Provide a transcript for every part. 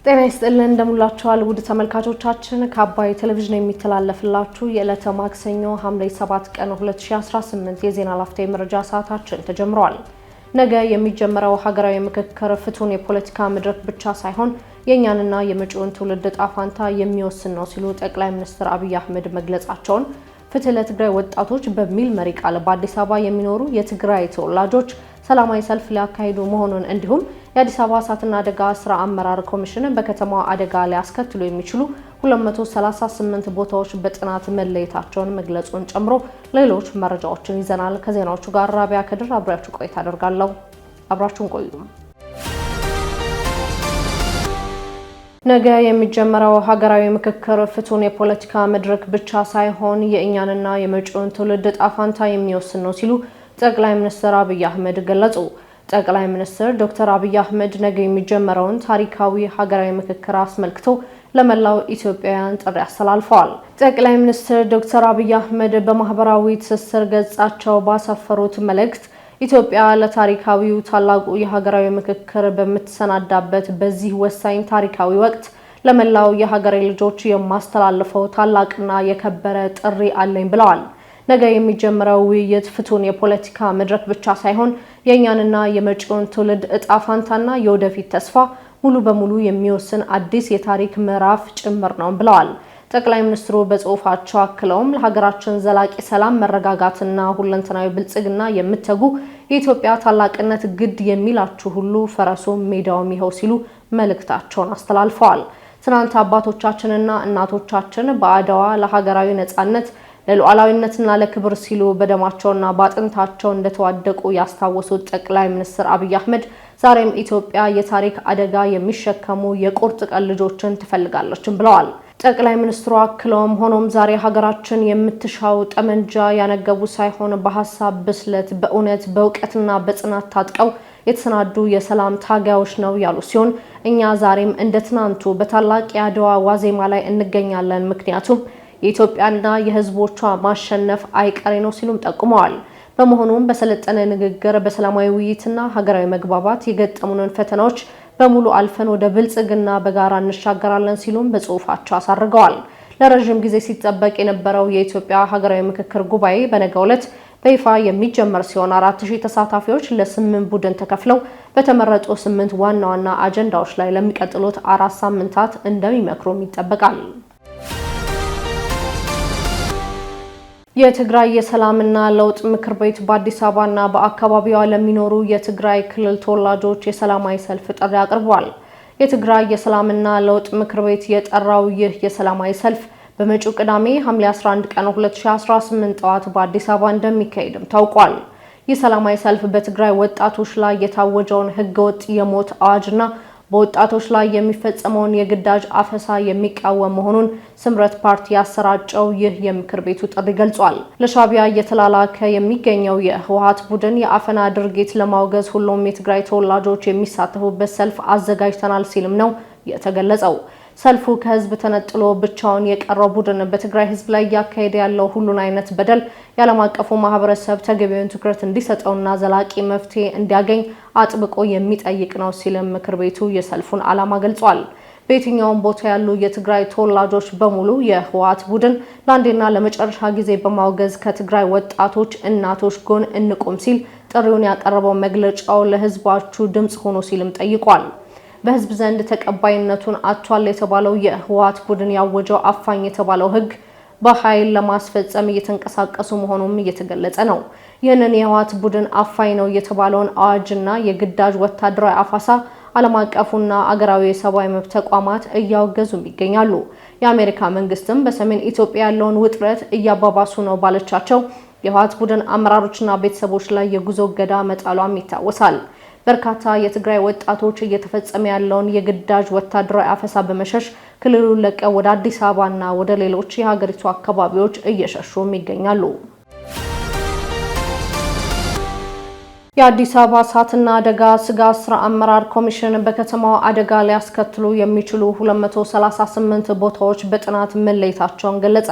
ጤና ይስጥልን እንደሙላችኋል ውድ ተመልካቾቻችን ከአባይ ቴሌቪዥን የሚተላለፍላችሁ የዕለተ ማክሰኞ ሐምሌ 7 ቀን 2018 የዜና ላፍታ የመረጃ ሰዓታችን ተጀምሯል። ነገ የሚጀምረው ሀገራዊ ምክክር ፍቱን የፖለቲካ መድረክ ብቻ ሳይሆን የኛንና የመጪውን ትውልድ ዕጣ ፈንታ የሚወስን ነው ሲሉ ጠቅላይ ሚኒስትር አብይ አህመድ መግለጻቸውን ፍትህ ለትግራይ ወጣቶች በሚል መሪ ቃል በአዲስ አበባ የሚኖሩ የትግራይ ተወላጆች ሰላማዊ ሰልፍ ሊያካሂዱ መሆኑን እንዲሁም የአዲስ አበባ እሳትና አደጋ ስራ አመራር ኮሚሽን በከተማው አደጋ ሊያስከትሉ የሚችሉ 238 ቦታዎች በጥናት መለየታቸውን መግለጹን ጨምሮ ሌሎች መረጃዎችን ይዘናል። ከዜናዎቹ ጋር ራቢያ ከድር አብራችሁ ቆይታ አደርጋለሁ። አብራችሁን ቆዩ። ነገ የሚጀምረው ሀገራዊ ምክክር ፍቱን የፖለቲካ መድረክ ብቻ ሳይሆን የእኛንና የመጪውን ትውልድ ዕጣ ፈንታ የሚወስን ነው ሲሉ ጠቅላይ ሚኒስትር አብይ አህመድ ገለጹ። ጠቅላይ ሚኒስትር ዶክተር አብይ አህመድ ነገ የሚጀምረውን ታሪካዊ ሀገራዊ ምክክር አስመልክቶ ለመላው ኢትዮጵያውያን ጥሪ አስተላልፈዋል። ጠቅላይ ሚኒስትር ዶክተር አብይ አህመድ በማህበራዊ ትስስር ገጻቸው ባሰፈሩት መልእክት ኢትዮጵያ ለታሪካዊው ታላቁ የሀገራዊ ምክክር በምትሰናዳበት በዚህ ወሳኝ ታሪካዊ ወቅት ለመላው የሀገሬ ልጆች የማስተላልፈው ታላቅና የከበረ ጥሪ አለኝ ብለዋል። ነገ የሚጀምረው ውይይት ፍቱን የፖለቲካ መድረክ ብቻ ሳይሆን የኛንና የመጪውን ትውልድ ዕጣ ፈንታና የወደፊት ተስፋ ሙሉ በሙሉ የሚወስን አዲስ የታሪክ ምዕራፍ ጭምር ነው ብለዋል። ጠቅላይ ሚኒስትሩ በጽሁፋቸው አክለውም ለሀገራችን ዘላቂ ሰላም፣ መረጋጋትና ሁለንተናዊ ብልጽግና የምትተጉ የኢትዮጵያ ታላቅነት ግድ የሚላችሁ ሁሉ ፈረሱ ሜዳውም ይኸው ሲሉ መልእክታቸውን አስተላልፈዋል። ትናንት አባቶቻችንና እናቶቻችን በአድዋ ለሀገራዊ ነጻነት ለሉዓላዊነትና ለክብር ሲሉ በደማቸውና በአጥንታቸው እንደተዋደቁ ያስታወሱት ጠቅላይ ሚኒስትር አብይ አህመድ ዛሬም ኢትዮጵያ የታሪክ አደጋ የሚሸከሙ የቁርጥ ቀን ልጆችን ትፈልጋለች ብለዋል። ጠቅላይ ሚኒስትሩ አክለውም ሆኖም ዛሬ ሀገራችን የምትሻው ጠመንጃ ያነገቡ ሳይሆን በሐሳብ ብስለት፣ በእውነት፣ በእውቀትና በጽናት ታጥቀው የተሰናዱ የሰላም ታጋዮች ነው ያሉ ሲሆን እኛ ዛሬም እንደ ትናንቱ በታላቅ የአድዋ ዋዜማ ላይ እንገኛለን። ምክንያቱም የኢትዮጵያና የሕዝቦቿ ማሸነፍ አይቀሬ ነው ሲሉም ጠቁመዋል። በመሆኑም በሰለጠነ ንግግር፣ በሰላማዊ ውይይትና ሀገራዊ መግባባት የገጠሙንን ፈተናዎች በሙሉ አልፈን ወደ ብልጽግና በጋራ እንሻገራለን ሲሉም በጽሁፋቸው አሳርገዋል። ለረጅም ጊዜ ሲጠበቅ የነበረው የኢትዮጵያ ሀገራዊ ምክክር ጉባኤ በነገው ዕለት በይፋ የሚጀመር ሲሆን 4000 ተሳታፊዎች ለ8 ቡድን ተከፍለው በተመረጡ 8 ዋና ዋና አጀንዳዎች ላይ ለሚቀጥሉት 4 ሳምንታት እንደሚመክሩም ይጠበቃል። የትግራይ የሰላምና ለውጥ ምክር ቤት በአዲስ አበባና በአካባቢዋ ለሚኖሩ የትግራይ ክልል ተወላጆች የሰላማዊ ሰልፍ ጥሪ አቅርቧል። የትግራይ የሰላምና ለውጥ ምክር ቤት የጠራው ይህ የሰላማዊ ሰልፍ በመጪው ቅዳሜ ሐምሌ 11 ቀን 2018 ጠዋት በአዲስ አበባ እንደሚካሄድም ታውቋል። ይህ ሰላማዊ ሰልፍ በትግራይ ወጣቶች ላይ የታወጀውን ህገወጥ የሞት አዋጅና በወጣቶች ላይ የሚፈጸመውን የግዳጅ አፈሳ የሚቃወም መሆኑን ስምረት ፓርቲ ያሰራጨው ይህ የምክር ቤቱ ጥሪ ገልጿል። ለሻዕቢያ እየተላላከ የሚገኘው የህወሓት ቡድን የአፈና ድርጊት ለማውገዝ ሁሉም የትግራይ ተወላጆች የሚሳተፉበት ሰልፍ አዘጋጅተናል ሲልም ነው የተገለጸው። ሰልፉ ከህዝብ ተነጥሎ ብቻውን የቀረው ቡድን በትግራይ ህዝብ ላይ እያካሄደ ያለው ሁሉን አይነት በደል የዓለም አቀፉ ማህበረሰብ ተገቢውን ትኩረት እንዲሰጠውና ዘላቂ መፍትሄ እንዲያገኝ አጥብቆ የሚጠይቅ ነው ሲልም ምክር ቤቱ የሰልፉን ዓላማ ገልጿል። በየትኛውም ቦታ ያሉ የትግራይ ተወላጆች በሙሉ የህወሓት ቡድን ለአንዴና ለመጨረሻ ጊዜ በማውገዝ ከትግራይ ወጣቶች፣ እናቶች ጎን እንቁም ሲል ጥሪውን ያቀረበው መግለጫው ለህዝባችሁ ድምጽ ሆኖ ሲልም ጠይቋል። በህዝብ ዘንድ ተቀባይነቱን አጥቷል የተባለው የህወሓት ቡድን ያወጀው አፋኝ የተባለው ህግ በኃይል ለማስፈጸም እየተንቀሳቀሱ መሆኑም እየተገለጸ ነው። ይህንን የህወሓት ቡድን አፋኝ ነው የተባለውን አዋጅና የግዳጅ ወታደራዊ አፋሳ ዓለም አቀፉና አገራዊ የሰብአዊ መብት ተቋማት እያወገዙም ይገኛሉ። የአሜሪካ መንግስትም በሰሜን ኢትዮጵያ ያለውን ውጥረት እያባባሱ ነው ባለቻቸው የህወሓት ቡድን አመራሮችና ቤተሰቦች ላይ የጉዞ እገዳ መጣሏም ይታወሳል። በርካታ የትግራይ ወጣቶች እየተፈጸመ ያለውን የግዳጅ ወታደራዊ አፈሳ በመሸሽ ክልሉን ለቀው ወደ አዲስ አበባና ወደ ሌሎች የሀገሪቱ አካባቢዎች እየሸሹም ይገኛሉ። የአዲስ አበባ እሳትና አደጋ ስጋት ስራ አመራር ኮሚሽን በከተማው አደጋ ሊያስከትሉ የሚችሉ 238 ቦታዎች በጥናት መለየታቸውን ገለጸ።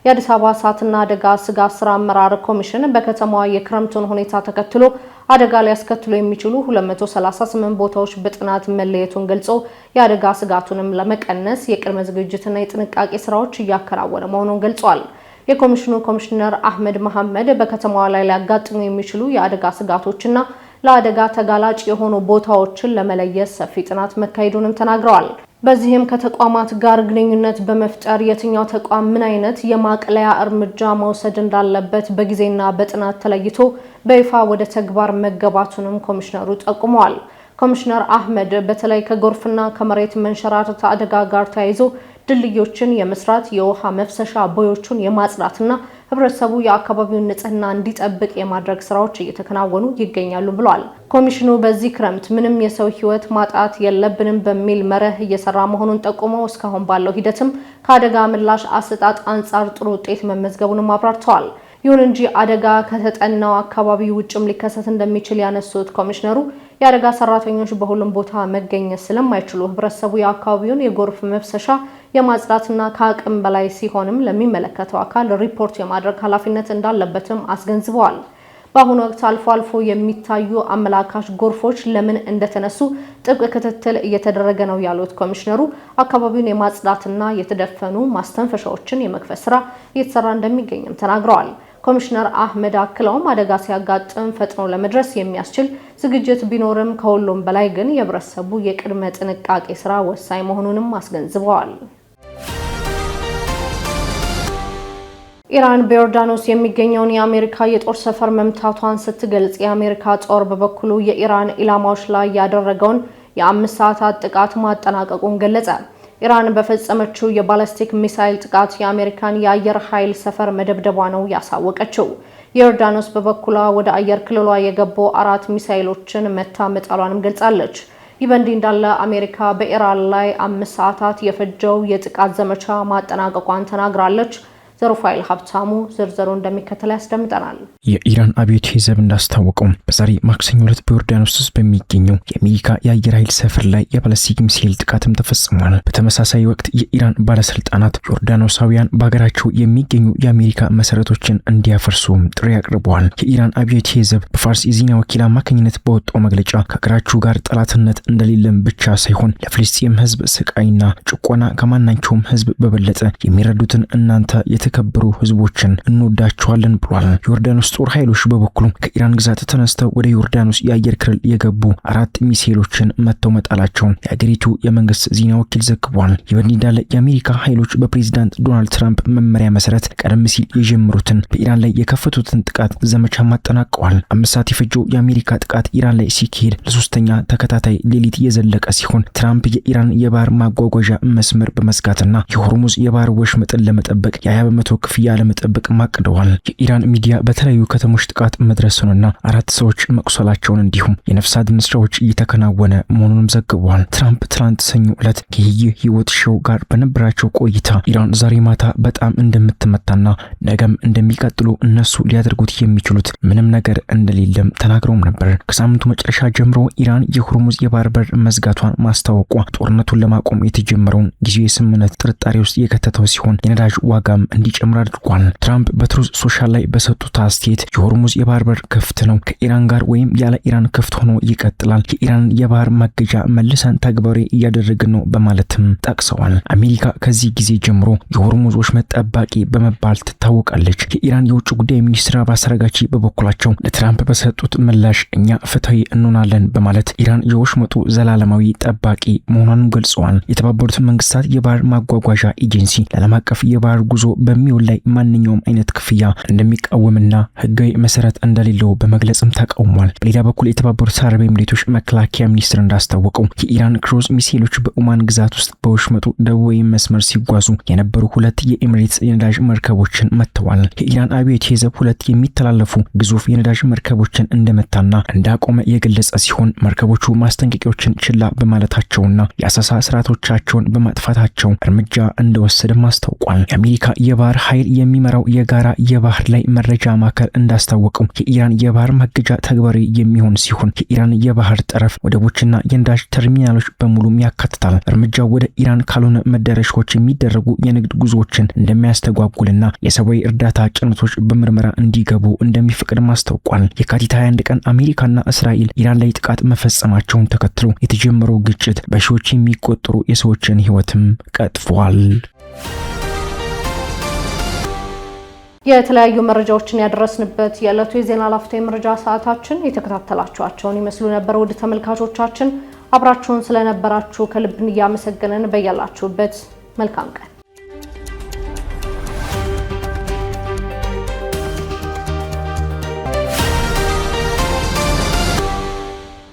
የአዲስ አበባ እሳትና አደጋ ስጋት ስራ አመራር ኮሚሽን በከተማዋ የክረምቱን ሁኔታ ተከትሎ አደጋ ሊያስከትሉ የሚችሉ 238 ቦታዎች በጥናት መለየቱን ገልጾ የአደጋ ስጋቱንም ለመቀነስ የቅድመ ዝግጅትና የጥንቃቄ ስራዎች እያከናወነ መሆኑን ገልጿል። የኮሚሽኑ ኮሚሽነር አህመድ መሐመድ በከተማዋ ላይ ሊያጋጥሙ የሚችሉ የአደጋ ስጋቶችና ለአደጋ ተጋላጭ የሆኑ ቦታዎችን ለመለየት ሰፊ ጥናት መካሄዱንም ተናግረዋል። በዚህም ከተቋማት ጋር ግንኙነት በመፍጠር የትኛው ተቋም ምን አይነት የማቅለያ እርምጃ መውሰድ እንዳለበት በጊዜና በጥናት ተለይቶ በይፋ ወደ ተግባር መገባቱንም ኮሚሽነሩ ጠቁመዋል። ኮሚሽነር አህመድ በተለይ ከጎርፍና ከመሬት መንሸራተት አደጋ ጋር ተያይዞ ድልድዮችን የመስራት የውሃ መፍሰሻ ቦዮችን የማጽዳትና ህብረተሰቡ የአካባቢውን ንጽህና እንዲጠብቅ የማድረግ ስራዎች እየተከናወኑ ይገኛሉ ብለዋል። ኮሚሽኑ በዚህ ክረምት ምንም የሰው ህይወት ማጣት የለብንም በሚል መርህ እየሰራ መሆኑን ጠቁመው እስካሁን ባለው ሂደትም ከአደጋ ምላሽ አሰጣጥ አንጻር ጥሩ ውጤት መመዝገቡንም አብራርተዋል። ይሁን እንጂ አደጋ ከተጠናው አካባቢ ውጭም ሊከሰት እንደሚችል ያነሱት ኮሚሽነሩ የአደጋ ሰራተኞች በሁሉም ቦታ መገኘት ስለማይችሉ ህብረተሰቡ የአካባቢውን የጎርፍ መፍሰሻ የማጽዳትና ከአቅም በላይ ሲሆንም ለሚመለከተው አካል ሪፖርት የማድረግ ኃላፊነት እንዳለበትም አስገንዝበዋል። በአሁኑ ወቅት አልፎ አልፎ የሚታዩ አመላካሽ ጎርፎች ለምን እንደተነሱ ጥብቅ ክትትል እየተደረገ ነው ያሉት ኮሚሽነሩ አካባቢውን የማጽዳትና የተደፈኑ ማስተንፈሻዎችን የመክፈት ስራ እየተሰራ እንደሚገኝም ተናግረዋል። ኮሚሽነር አህመድ አክለውም አደጋ ሲያጋጥም ፈጥኖ ለመድረስ የሚያስችል ዝግጅት ቢኖርም ከሁሉም በላይ ግን የህብረተሰቡ የቅድመ ጥንቃቄ ስራ ወሳኝ መሆኑንም አስገንዝበዋል። ኢራን በዮርዳኖስ የሚገኘውን የአሜሪካ የጦር ሰፈር መምታቷን ስትገልጽ የአሜሪካ ጦር በበኩሉ የኢራን ኢላማዎች ላይ ያደረገውን የ5 ሰዓታት ጥቃት ማጠናቀቁን ገለጸ። ኢራን በፈጸመችው የባላስቲክ ሚሳይል ጥቃት የአሜሪካን የአየር ኃይል ሰፈር መደብደቧ ነው ያሳወቀችው። ዮርዳኖስ በበኩሏ ወደ አየር ክልሏ የገቡ 4 ሚሳይሎችን መታ መጣሏንም ገልጻለች። ይህ በእንዲህ እንዳለ አሜሪካ በኢራን ላይ 5 ሰዓታት የፈጀው የጥቃት ዘመቻ ማጠናቀቋን ተናግራለች። ዘሩፋይል ሀብታሙ ዝርዝሩ እንደሚከተል ያስደምጠናል። የኢራን አብዮታዊ ዘብ እንዳስታወቀው በዛሬ ማክሰኞ ዕለት በዮርዳኖስ ውስጥ በሚገኘው የአሜሪካ የአየር ኃይል ሰፈር ላይ የባላስቲክ ሚሳይል ጥቃትም ተፈጽሟል። በተመሳሳይ ወቅት የኢራን ባለስልጣናት ዮርዳኖሳውያን በሀገራቸው የሚገኙ የአሜሪካ መሰረቶችን እንዲያፈርሱ ጥሪ አቅርበዋል። የኢራን አብዮታዊ ዘብ በፋርስ የዜና ወኪል አማካኝነት በወጣው መግለጫ ከሀገራችሁ ጋር ጠላትነት እንደሌለም ብቻ ሳይሆን ለፍልስጤም ህዝብ ስቃይና ጭቆና ከማናቸውም ህዝብ በበለጠ የሚረዱትን እናንተ የተከበሩ ህዝቦችን እንወዳቸዋለን ብሏል። ዮርዳኖስ ጦር ኃይሎች በበኩሉ ከኢራን ግዛት ተነስተው ወደ ዮርዳኖስ የአየር ክልል የገቡ 4 ሚሳኤሎችን መተው መጣላቸውን የአገሪቱ የመንግስት ዜና ወኪል ዘግቧል። ይህ በእንዲህ እንዳለ የአሜሪካ ኃይሎች በፕሬዝዳንት ዶናልድ ትራምፕ መመሪያ መሰረት ቀደም ሲል የጀመሩትን በኢራን ላይ የከፈቱትን ጥቃት ዘመቻ ማጠናቀዋል። 5 ሰዓት የፈጀው የአሜሪካ ጥቃት ኢራን ላይ ሲካሄድ ለሶስተኛ ተከታታይ ሌሊት የዘለቀ ሲሆን ትራምፕ የኢራን የባህር ማጓጓዣ መስመር በመዝጋትና የሆርሙዝ የባህር ወሽመጥን ለመጠበቅ የ20% ክፍያ ለመጠበቅ ማቅደዋል። የኢራን ሚዲያ በተለያዩ ከተሞች ጥቃት መድረሱንና 4 ሰዎች መቁሰላቸውን እንዲሁም የነፍስ አድን ስራዎች እየተከናወነ መሆኑንም ዘግቧል። ትራምፕ ትላንት ሰኞ ዕለት ከይህ ህይወት ሾው ጋር በነበራቸው ቆይታ ኢራን ዛሬ ማታ በጣም እንደምትመታና ነገም እንደሚቀጥሉ እነሱ ሊያደርጉት የሚችሉት ምንም ነገር እንደሌለም ተናግረውም ነበር። ከሳምንቱ መጨረሻ ጀምሮ ኢራን የሆርሙዝ የባህር በር መዝጋቷን ማስታወቋ ጦርነቱን ለማቆም የተጀመረውን ጊዜያዊ ስምምነት ጥርጣሬ ውስጥ የከተተው ሲሆን የነዳጅ ዋጋም እንዲጨምር አድርጓል። ትራምፕ በትሩዝ ሶሻል ላይ በሰጡት አስተያየት የሆርሙዝ የባህር በር ክፍት ነው፣ ከኢራን ጋር ወይም ያለ ኢራን ክፍት ሆኖ ይቀጥላል፣ የኢራን የባህር ማገጃ መልሰን ተግባራዊ እያደረግን ነው በማለትም ጠቅሰዋል። አሜሪካ ከዚህ ጊዜ ጀምሮ የሆርሙዝ ወሽመጥ ጠባቂ በመባል ትታወቃለች። የኢራን የውጭ ጉዳይ ሚኒስትር አባስ አራግቺ በበኩላቸው ለትራምፕ በሰጡት ምላሽ እኛ ፍትሃዊ እንሆናለን በማለት ኢራን የወሽመጡ ዘላለማዊ ጠባቂ መሆኗን ገልጸዋል። የተባበሩት መንግስታት የባህር ማጓጓዣ ኤጀንሲ ለዓለም አቀፍ የባህር ጉዞ በሚውል ላይ ማንኛውም አይነት ክፍያ እንደሚቃወምና ህጋዊ መሰረት እንደሌለው በመግለጽም ተቃውሟል። በሌላ በኩል የተባበሩት አረብ ኤሚሬቶች መከላከያ ሚኒስትር እንዳስታወቀው የኢራን ክሩዝ ሚሳኤሎች በኦማን ግዛት ውስጥ በወሽመጡ ደቡባዊ መስመር ሲጓዙ የነበሩ 2 የኤሚሬትስ የነዳጅ መርከቦችን መተዋል። የኢራን አብዮታዊ ዘብ 2 የሚተላለፉ ግዙፍ የነዳጅ መርከቦችን እንደመታና እንዳቆመ የገለጸ ሲሆን መርከቦቹ ማስጠንቀቂያዎችን ችላ በማለታቸውና የአሰሳ ስርዓቶቻቸውን በማጥፋታቸው እርምጃ እንደወሰደም አስታውቋል። የአሜሪካ የባህር ኃይል የሚመራው የጋራ የባህር ላይ መረጃ ማዕከል እንዳስታወቀው የኢራን የባህር ማገጃ ተግባራዊ የሚሆን ሲሆን የኢራን የባህር ጠረፍ ወደቦችና የነዳጅ ተርሚናሎች በሙሉ ያካትታል። እርምጃው ወደ ኢራን ካልሆነ መዳረሻዎች የሚደረጉ የንግድ ጉዞዎችን እንደሚያስተጓጉልና የሰብአዊ እርዳታ ጭነቶች በምርመራ እንዲገቡ እንደሚፈቅድ ማስታወቋል። የካቲት 21 ቀን አሜሪካና እስራኤል ኢራን ላይ ጥቃት መፈጸማቸውን ተከትሎ የተጀመረው ግጭት በሺዎች የሚቆጠሩ የሰዎችን ሕይወትም ቀጥፏል። የተለያዩ መረጃዎችን ያደረስንበት የዕለቱ የዜና ላፍታ የመረጃ ሰዓታችን የተከታተላችኋቸውን ይመስሉ ነበር። ውድ ተመልካቾቻችን አብራችሁን ስለነበራችሁ ከልብ እያመሰገንን በያላችሁበት መልካም ቀን